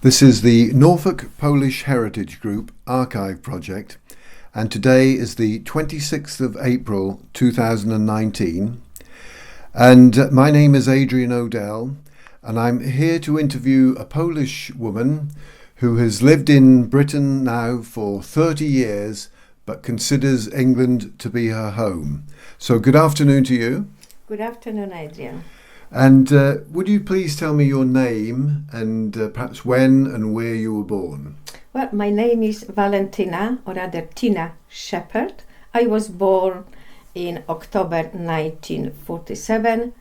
This is the Norfolk Polish Heritage Group Archive Project, and today is the 26th of April 2019. And my name is Adrian O'Dell, and I'm here to interview a Polish woman who has lived in Britain now for 30 years, but considers England to be her home. So good afternoon to you. Good afternoon, Adrian. And would you please tell me your name and perhaps when and where you were born? Well, my name is Walentyna, or rather Tina Shepherd. I was born in October 1947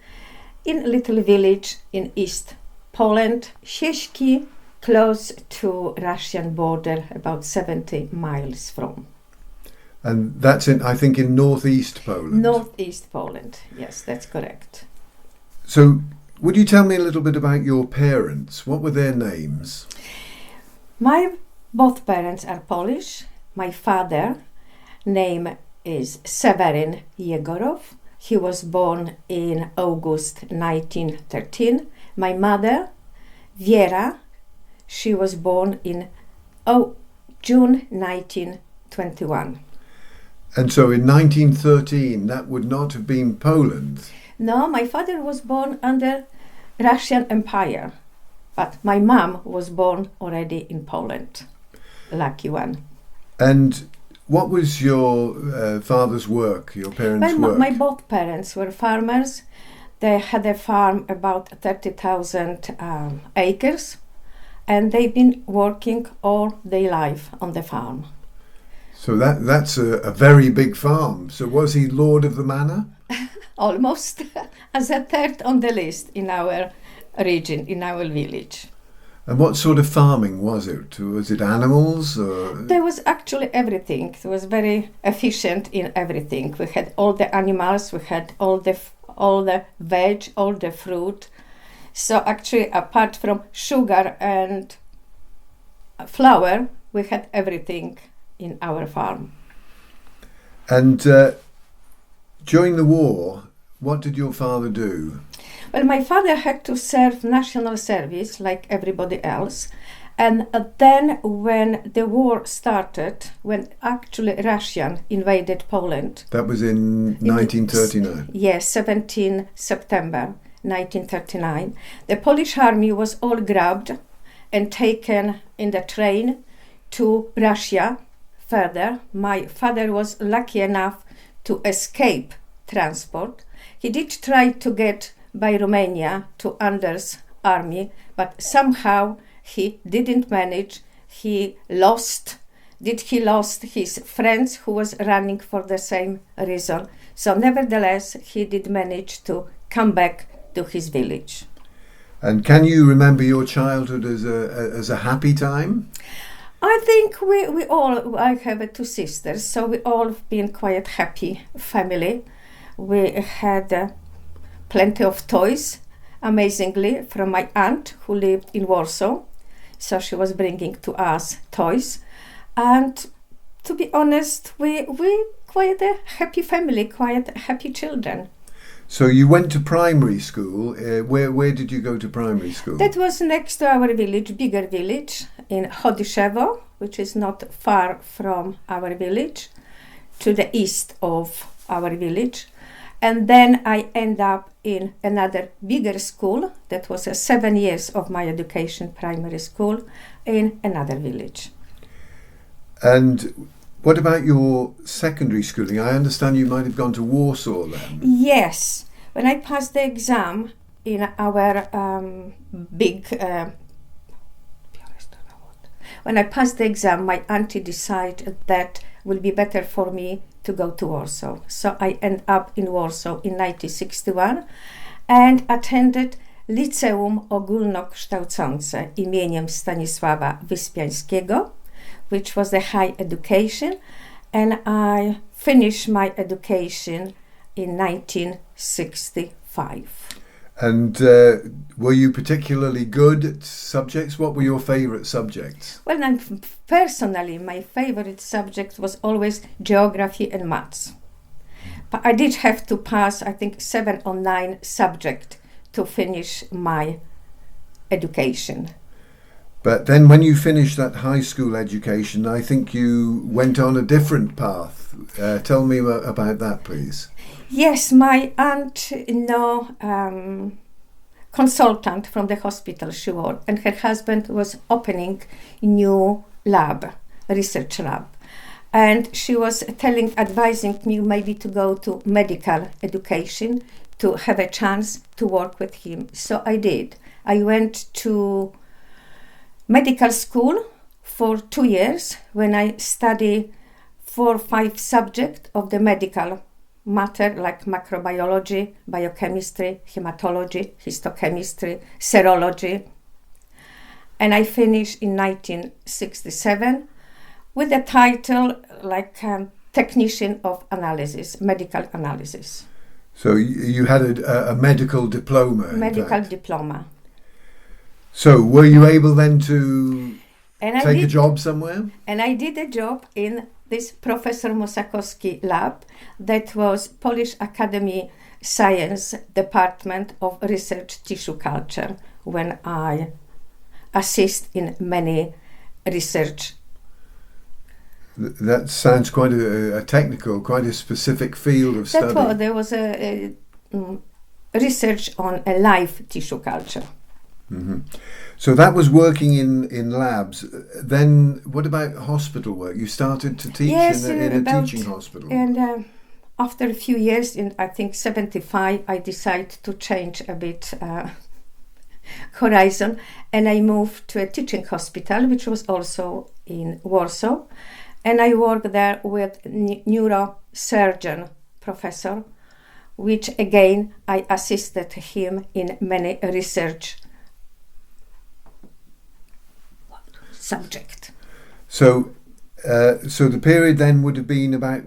in a little village in East Poland, Sieśki, close to Russian border, about 70 miles from. And that's in, I think, in northeast Poland. Northeast Poland, yes, that's correct. So, would you tell me a little bit about your parents? What were their names? My both parents are Polish. My father name is Seweryn Jegorow. He was born in August 1913. My mother, Wiera, she was born in June 1921. And so in 1913, that would not have been Poland. No, my father was born under Russian Empire, but my mom was born already in Poland. Lucky one. And what was your father's work, your parents' work? My both parents were farmers. They had a farm about 30,000 acres, and they've been working all their life on the farm. So that's a very big farm. So was he lord of the manor? Almost as a third on the list in our region, in our village. And what sort of farming was it? Was it animals? Or? There was actually everything. It was very efficient in everything. We had all the animals, we had all the veg, all the fruit. So actually, apart from sugar and flour, we had everything in our farm. And during the war, what did your father do? Well, my father had to serve national service like everybody else. And then when the war started, when actually Russia invaded Poland. That was in 1939? Yes, 17 September 1939. The Polish army was all grabbed and taken in the train to Russia. Further, my father was lucky enough to escape transport. He did try to get by Romania to Anders' army, but somehow he didn't manage. He lost his friends who was running for the same reason. So nevertheless, he did manage to come back to his village. And can you remember your childhood as a happy time? I think I have two sisters, so we all been quite happy family. We had plenty of toys, amazingly, from my aunt who lived in Warsaw. So she was bringing to us toys. And to be honest, we quite a happy family, quite happy children. So you went to primary school. Where did you go to primary school? That was next to our village, bigger village, in Chodyszewo, which is not far from our village, to the east of our village. And then I end up in another bigger school. That was 7 years of my education, primary school, in another village. And what about your secondary schooling? I understand you might have gone to Warsaw then. Yes. When I passed the exam in our when I passed the exam, my auntie decided that will be better for me to go to Warsaw. So I ended up in Warsaw in 1961 and attended Liceum Ogólnokształcące imieniem Stanisława Wyspiańskiego, which was the high education, and I finished my education in 1965. And were you particularly good at subjects? What were your favourite subjects? Well, personally, my favourite subject was always geography and maths. But I did have to pass, I think, 7 or 9 subjects to finish my education. But then when you finished that high school education, I think you went on a different path. Tell me about that, please. Yes, my aunt, consultant from the hospital she worked, and her husband was opening new research lab. And she was advising me maybe to go to medical education to have a chance to work with him. So I did. I went to medical school for 2 years when I studied 4 or 5 subjects of the medical matter, like microbiology, biochemistry, hematology, histochemistry, serology. And I finished in 1967 with the title technician of analysis, medical analysis. So you had a medical diploma. Medical diploma. So were you able then to take a job somewhere? And I did a job in this Professor Mosakowski lab that was Polish Academy Science Department of Research Tissue Culture, when I assist in many research. That sounds quite a technical, quite a specific field of study. There was a research on a live tissue culture. Mm-hmm. So that was working in labs. Then what about hospital work? You started to teach in a teaching hospital. And after a few years, in I think 75, I decided to change a bit horizon, and I moved to a teaching hospital, which was also in Warsaw. And I worked there with neurosurgeon professor, which again, I assisted him in many research subject. So the period then would have been about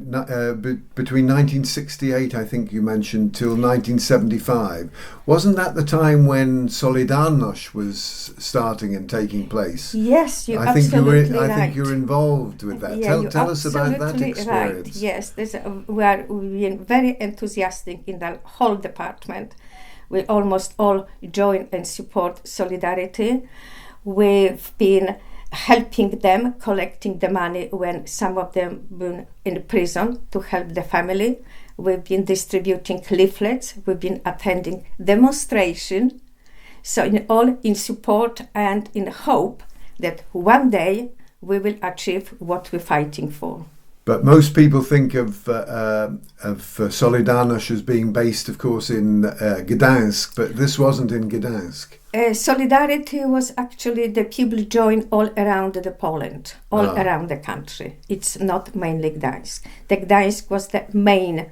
between 1968, I think you mentioned, till 1975. Wasn't that the time when Solidarność was starting and taking place? Yes, you're absolutely right. I think you're involved with that. Yeah, tell us about that experience. Right. Yes, we've been very enthusiastic in the whole department. We almost all join and support Solidarity. We've been helping them, collecting the money when some of them been in prison to help the family. We've been distributing leaflets. We've been attending demonstration. So in support and in hope that one day we will achieve what we're fighting for. But most people think of Solidarność as being based, of course, in Gdansk, but this wasn't in Gdansk. Solidarity was actually the people joined all around Poland, around the country. It's not mainly Gdańsk. The Gdańsk was the main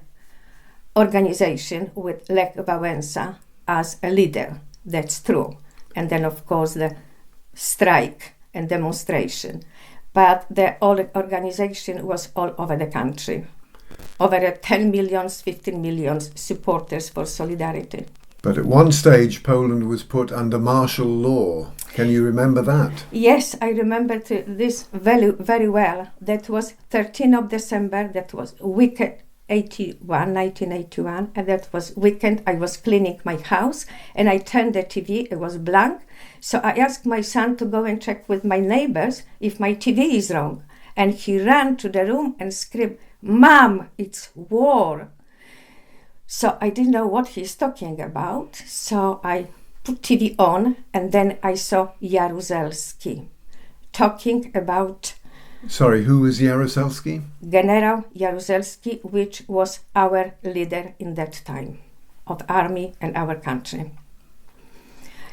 organization with Lech Wałęsa as a leader. That's true. And then, of course, the strike and demonstration. But the whole organization was all over the country. Over 10 million, 15 million supporters for Solidarity. But at one stage, Poland was put under martial law. Can you remember that? Yes, I remember this very, very well. That was 13th of December. That was weekend 1981. And that was weekend. I was cleaning my house and I turned the TV. It was blank. So I asked my son to go and check with my neighbors if my TV is wrong. And he ran to the room and screamed, "Mom, it's war." So I didn't know what he's talking about. So I put TV on and then I saw Jaruzelski talking about... Sorry, who was Jaruzelski? General Jaruzelski, which was our leader in that time of army and our country.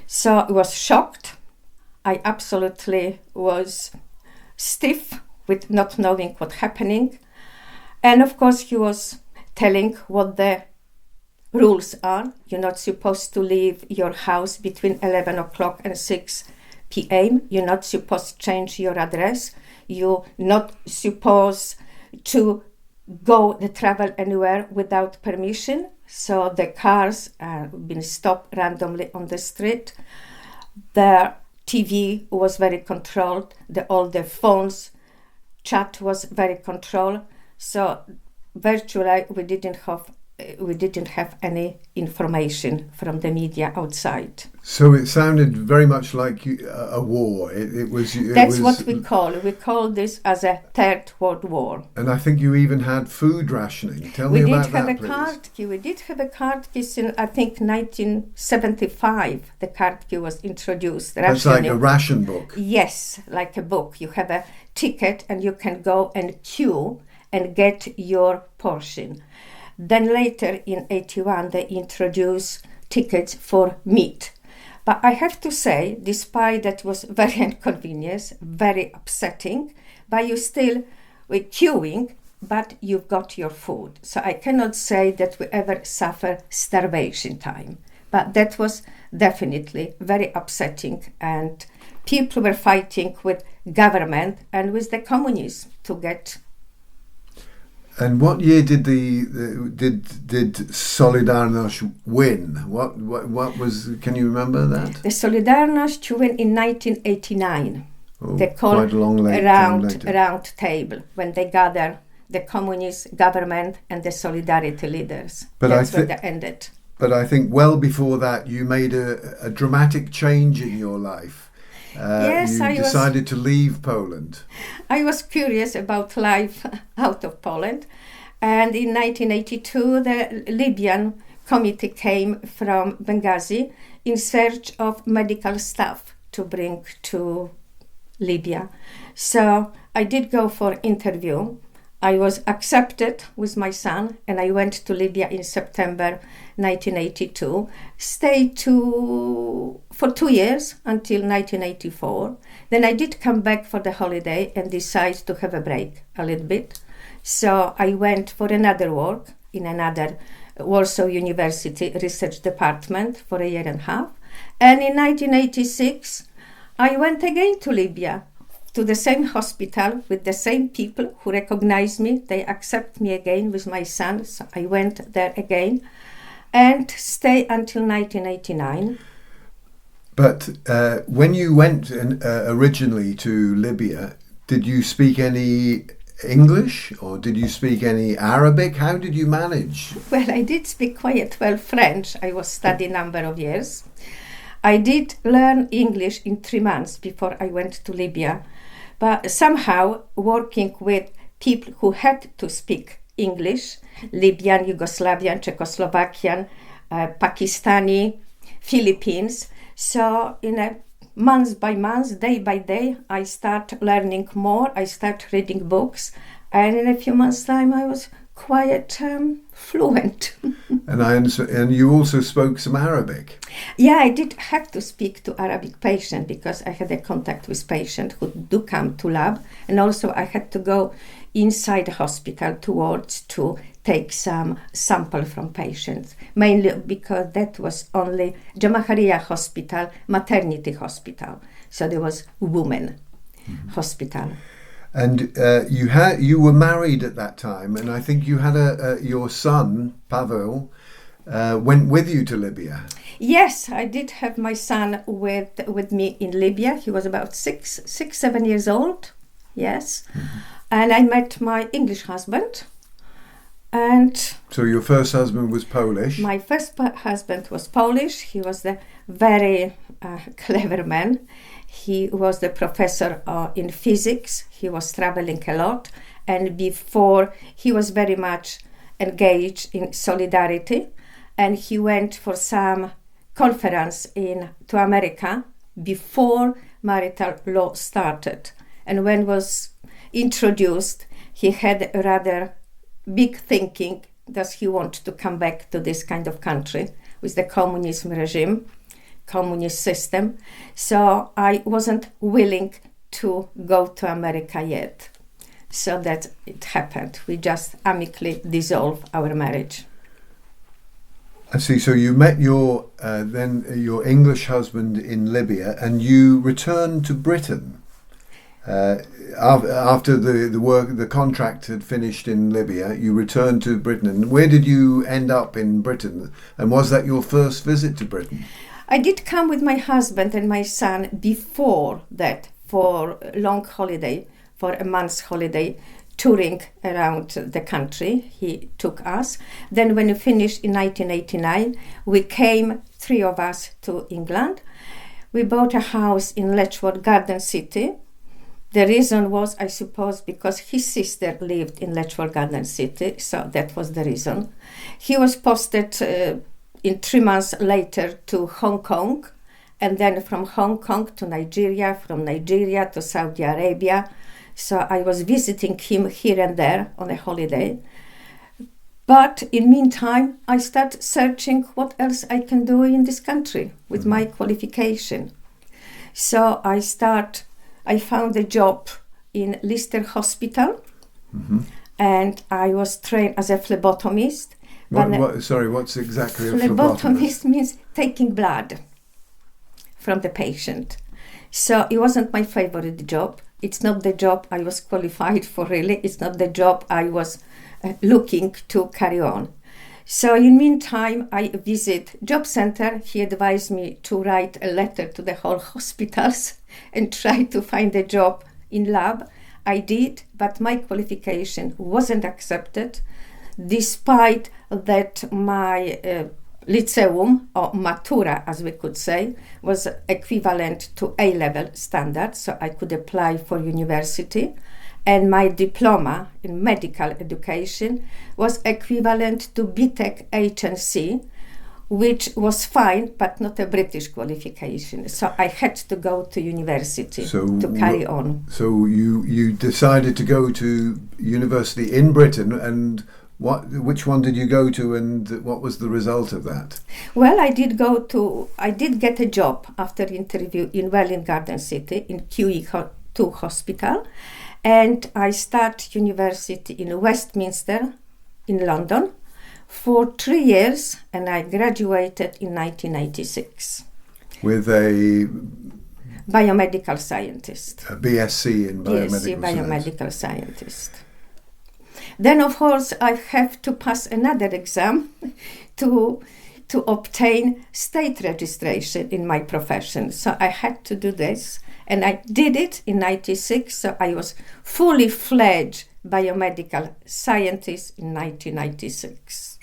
So I was shocked. I absolutely was stiff with not knowing what's happening. And of course he was telling what the rules are. You're not supposed to leave your house between 11 o'clock and 6 p.m. You're not supposed to change your address. You're not supposed to travel anywhere without permission. So the cars have been stopped randomly on the street. The TV was very controlled. All the phones, chat was very controlled. So virtually we didn't have we didn't have any information from the media outside. So it sounded very much like a war. It was. That's what we call. We call this as a Third World War. And I think you even had food rationing. Tell me about that, please. We did have a kartki in, I think, 1975. The kartki was introduced. That's like a ration book. Yes, like a book. You have a ticket and you can go and queue and get your portion. Then later in 81 they introduced tickets for meat. But I have to say, despite that was very inconvenient, very upsetting, but you still were queuing, but you got your food. So I cannot say that we ever suffer starvation time. But that was definitely very upsetting, and people were fighting with government and with the communists to get. And what year did did Solidarność win? What was? Can you remember that? The Solidarność won in 1989. Oh, they called quite a long round table when they gather the communist government and the solidarity leaders. But that's where they ended. But I think well before that, you made a dramatic change in your life. Yes, you decided to leave Poland. I was curious about life out of Poland, and in 1982 the Libyan committee came from Benghazi in search of medical staff to bring to Libya. So I did go for interview. I was accepted with my son, and I went to Libya in September 1982, stayed for 2 years until 1984. Then I did come back for the holiday and decided to have a break a little bit. So I went for another work in another Warsaw University research department for a year and a half. And in 1986, I went again to Libya, to the same hospital with the same people who recognized me. They accept me again with my son. So I went there again and stayed until 1989. But when you went originally to Libya, did you speak any English or did you speak any Arabic? How did you manage? Well, I did speak quite well French. I was studying a number of years. I did learn English in 3 months before I went to Libya. But somehow, working with people who had to speak English, Libyan, Yugoslavian, Czechoslovakian, Pakistani, Philippines. So in a month by month, day by day, I start learning more. I start reading books. And in a few months' time, I was quite fluent. And you also spoke some Arabic. Yeah, I did have to speak to Arabic patients because I had a contact with patients who do come to lab, and also I had to go inside the hospital to take some sample from patients, mainly because that was only Jamahariya Hospital, maternity hospital, so there was women hospital. And you were married at that time, and I think you had your son Pavel went with you to Libya. Yes, I did have my son with me in Libya. He was about 7 years old. Yes, and I met my English husband. And so your first husband was Polish. My first husband was Polish. He was a very clever man. He was the professor in physics. He was traveling a lot. And before, he was very much engaged in solidarity. And he went for some conference to America before marital law started. And when was introduced, he had a rather big thinking that he wanted to come back to this kind of country with the communism regime, communist system. So I wasn't willing to go to America yet. So that it happened. We just amicably dissolved our marriage. I see. So you met your English husband in Libya, and you returned to Britain after the contract had finished in Libya. You returned to Britain, and where did you end up in Britain? And was that your first visit to Britain? I did come with my husband and my son before that for a long holiday, for a month's holiday, touring around the country. He took us. Then when we finished in 1989, we came, 3 of us, to England. We bought a house in Letchworth Garden City. The reason was, I suppose, because his sister lived in Letchworth Garden City, so that was the reason. He was posted in 3 months later to Hong Kong, and then from Hong Kong to Nigeria, from Nigeria to Saudi Arabia. So I was visiting him here and there on a holiday. But in meantime, I started searching what else I can do in this country with my qualification. So I found a job in Leicester Hospital, and I was trained as a phlebotomist. What's exactly a phlebotomist? Phlebotomist means taking blood from the patient. So it wasn't my favorite job. It's not the job I was qualified for, really. It's not the job I was looking to carry on. So in meantime, I visit job center. He advised me to write a letter to the whole hospitals and try to find a job in lab. I did, but my qualification wasn't accepted, despite that my Lyceum, or Matura, as we could say, was equivalent to A-level standard, so I could apply for university. And my diploma in medical education was equivalent to BTEC HNC, which was fine, but not a British qualification. So I had to go to university to carry on. So you decided to go to university in Britain, and which one did you go to, and what was the result of that? Well, I did get a job after interview in Walentyna Garden City in QE2 hospital, and I started university in Westminster in London for 3 years, and I graduated in 1996. With a biomedical scientist. A BSc in biomedical biomedical scientist. Then, of course, I have to pass another exam to obtain state registration in my profession. So I had to do this, and I did it in 96. So I was fully fledged biomedical scientist in 1996.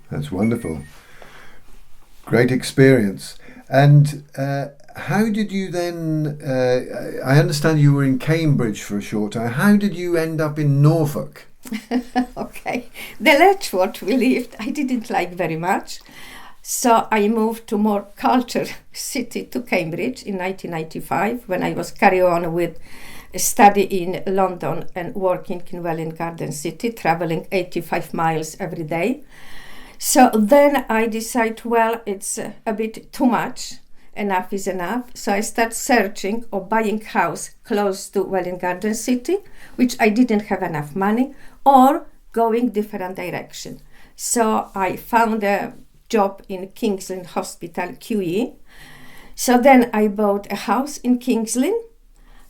That's wonderful. Great experience. And how did you then, I understand you were in Cambridge for a short time. How did you end up in Norfolk? Okay. The Letchworth we lived, I didn't like very much. So I moved to more cultured city, to Cambridge in 1995, when I was carrying on with a study in London and working in Walentyna Garden City, traveling 85 miles every day. So then I decided, well, it's a bit too much. Enough is enough. So I started searching or buying house close to Walentyna Garden City, which I didn't have enough money, or going different direction. So I found a job in King's Lynn Hospital, QE. So then I bought a house in King's Lynn,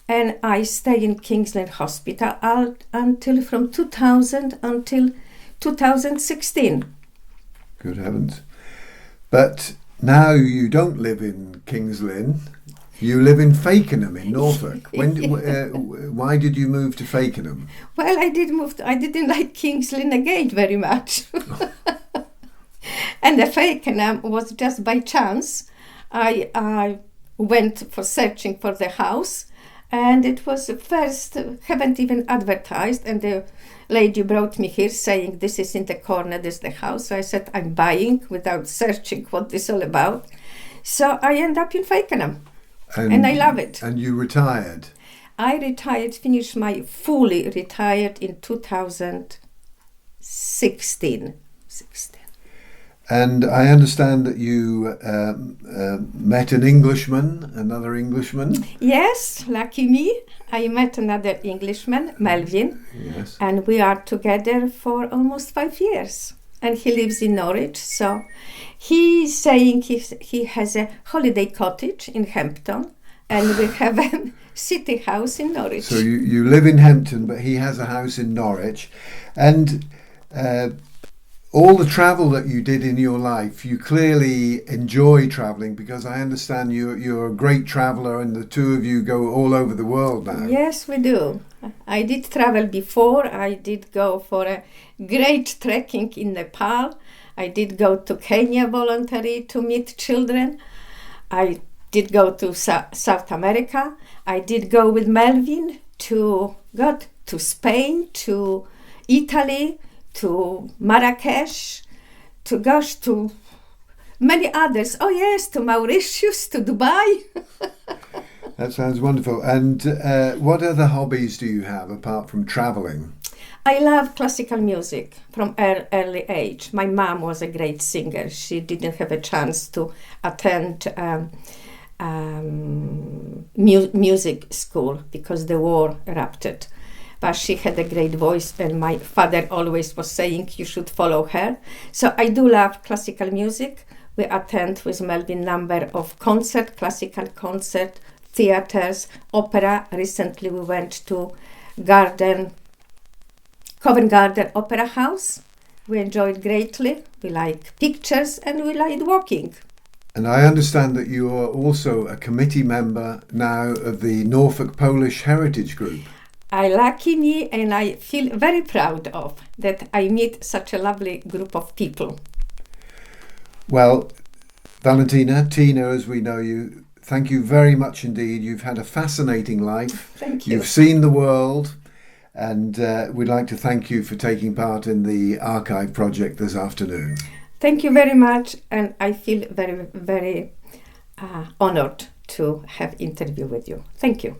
and I stayed in King's Lynn Hospital until from 2000 until 2016. Good heavens. But now you don't live in King's Lynn. You live in Fakenham in Norfolk. Why did you move to Fakenham? Well, I didn't like King's Lynn again very much. And the Fakenham was just by chance. I went for searching for the house, and it was first, haven't even advertised, and the lady brought me here saying, this is in the corner, this is the house. So I said, I'm buying without searching what this is all about. So I end up in Fakenham, and I love it. And you retired? I retired, finished my fully retired in 2016. And I understand that you met another Englishman. Yes, lucky me. I met another Englishman, Melvin. Yes. And we are together for almost 5 years. And he lives in Norwich. So he's saying he has a holiday cottage in Hampton. And we have a city house in Norwich. So you live in Hampton, but he has a house in Norwich. And all the travel that you did in your life, you clearly enjoy traveling, because I understand you're a great traveler and the two of you go all over the world now. Yes, we do. I did travel before. I did go for a great trekking in Nepal. I did go to Kenya voluntarily to meet children. I did go to South America. I did go with Melvin to Spain, to Italy, to Marrakesh, to many others. Oh yes, to Mauritius, to Dubai. That sounds wonderful. And what other hobbies do you have apart from traveling? I love classical music from early age. My mom was a great singer. She didn't have a chance to attend music school because the war erupted. But she had a great voice, and my father always was saying you should follow her. So I do love classical music. We attend with Melvin number of classical concert, theaters, opera. Recently we went to Covent Garden Opera House. We enjoyed greatly. We like pictures and we like walking. And I understand that you are also a committee member now of the Norfolk Polish Heritage Group. Lucky me, and I feel very proud of that I meet such a lovely group of people. Well, Walentyna, Tina, as we know you, thank you very much indeed. You've had a fascinating life. Thank you. You've seen the world, and we'd like to thank you for taking part in the archive project this afternoon. Thank you very much, and I feel very, very honored to have interview with you. Thank you.